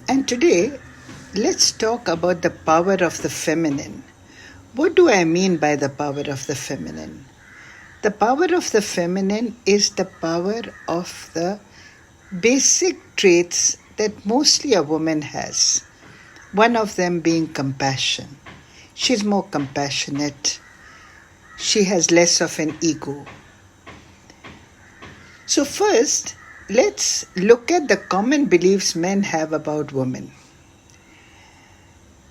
And today, let's talk about the power of the feminine. What do I mean by the power of the feminine? The power of the feminine is the power of the basic traits that mostly a woman has. One of them being compassion. She's more compassionate. She has less of an ego. So, first, let's look at the common beliefs men have about women.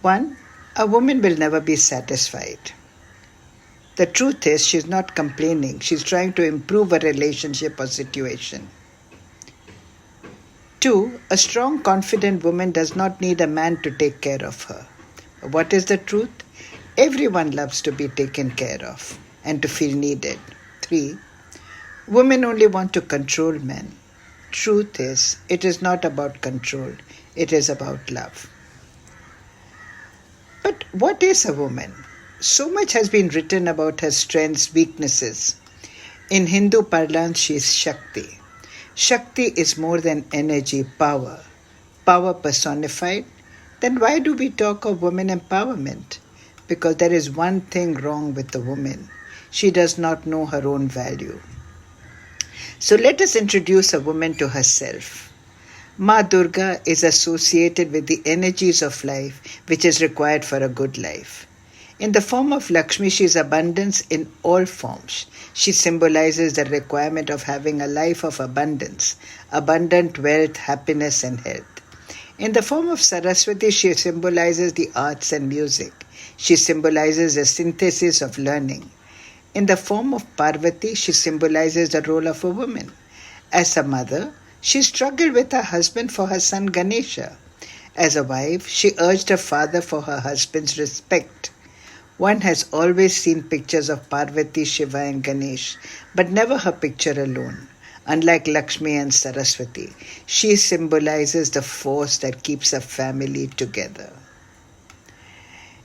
One, a woman will never be satisfied. The truth is, she's not complaining. She's trying to improve a relationship or situation. Two, a strong, confident woman does not need a man to take care of her. What is the truth? Everyone loves to be taken care of and to feel needed. Three, women only want to control men. Truth is, it is not about control, it is about love. But what is a woman? So much has been written about her strengths, weaknesses. In Hindu parlance, she is Shakti. Shakti is more than energy, power. Power personified. Then why do we talk of women empowerment? Because there is one thing wrong with the woman. She does not know her own value. So let us introduce a woman to herself. Ma Durga is associated with the energies of life which is required for a good life. In the form of Lakshmi, she is abundance in all forms. She symbolizes the requirement of having a life of abundance, abundant wealth, happiness, and health. In the form of Saraswati, she symbolizes the arts and music. She symbolizes the synthesis of learning. In the form of Parvati, she symbolizes the role of a woman. As a mother, she struggled with her husband for her son Ganesha. As a wife, she urged her father for her husband's respect. One has always seen pictures of Parvati, Shiva and Ganesh, but never her picture alone. Unlike Lakshmi and Saraswati, she symbolizes the force that keeps a family together.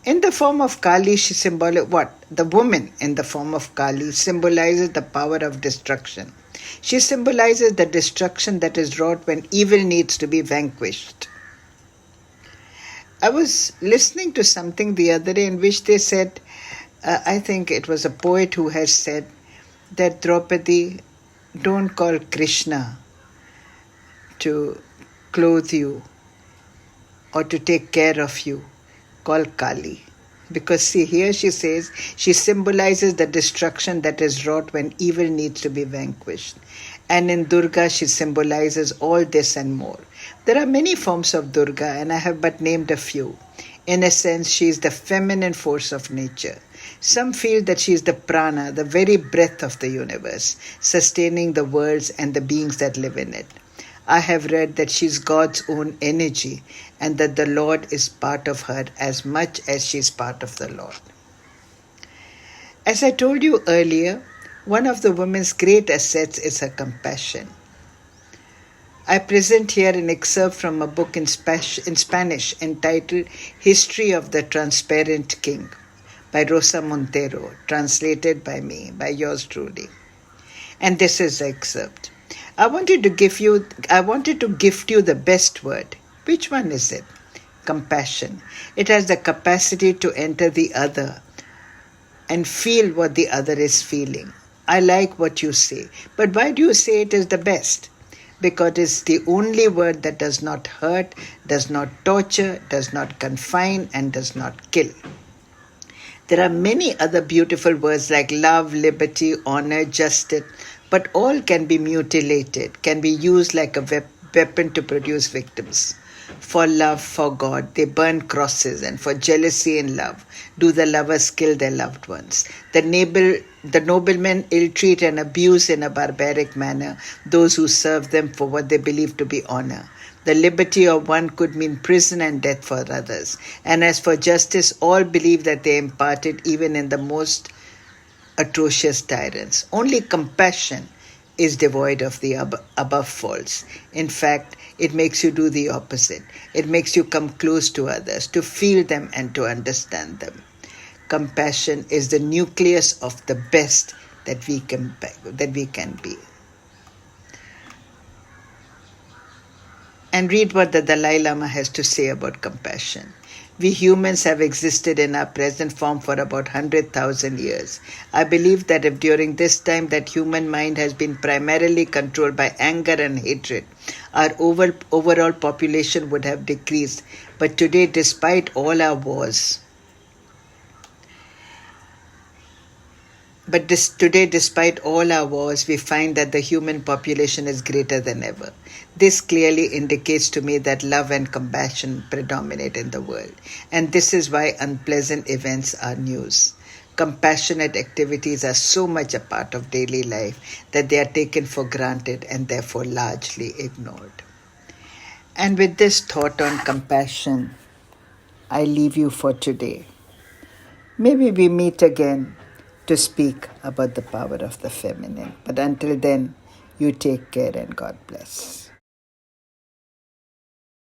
In the form of Kali, she symbolizes what? The woman in the form of Kali symbolizes the power of destruction. She symbolizes the destruction that is wrought when evil needs to be vanquished. I was listening to something the other day in which they said, I think it was a poet who has said that Draupadi, don't call Krishna to clothe you or to take care of you. Call Kali. Because see, here she says she symbolizes the destruction that is wrought when evil needs to be vanquished. And in Durga, she symbolizes all this and more. There are many forms of Durga, and I have but named a few. In a sense, she is the feminine force of nature. Some feel that she is the prana, the very breath of the universe, sustaining the worlds and the beings that live in it. I have read that she is God's own energy and that the Lord is part of her as much as she is part of the Lord. As I told you earlier, one of the woman's great assets is her compassion. I present here an excerpt from a book in Spanish entitled History of the Transparent King by Rosa Montero, translated by me, by yours truly. And this is the excerpt. I wanted to gift you the best word. Which one is it? Compassion. It has the capacity to enter the other and feel what the other is feeling. I like what you say, but why do you say it is the best? Because it's the only word that does not hurt, does not torture, does not confine, and does not kill. There are many other beautiful words like love, liberty, honor, justice, but all can be mutilated, can be used like a weapon to produce victims. For love, for God, they burn crosses, and for jealousy and love, do the lovers kill their loved ones. The noblemen ill-treat and abuse in a barbaric manner those who serve them for what they believe to be honor. The liberty of one could mean prison and death for others. And as for justice, all believe that they impart it even in the most atrocious tyrants. Only compassion is devoid of the above faults. In fact, it makes you do the opposite. It makes you come close to others, to feel them and to understand them. Compassion is the nucleus of the best that we can be. and read what the Dalai Lama has to say about compassion. We humans have existed in our present form for about 100,000 years. I believe that if during this time that human mind has been primarily controlled by anger and hatred, our overall population would have decreased. But today, despite all our wars, Today, despite all our wars, we find that the human population is greater than ever. This clearly indicates to me that love and compassion predominate in the world. And this is why unpleasant events are news. Compassionate activities are so much a part of daily life that they are taken for granted and therefore largely ignored. And with this thought on compassion, I leave you for today. Maybe we meet again to speak about the power of the feminine. But until then, you take care and God bless.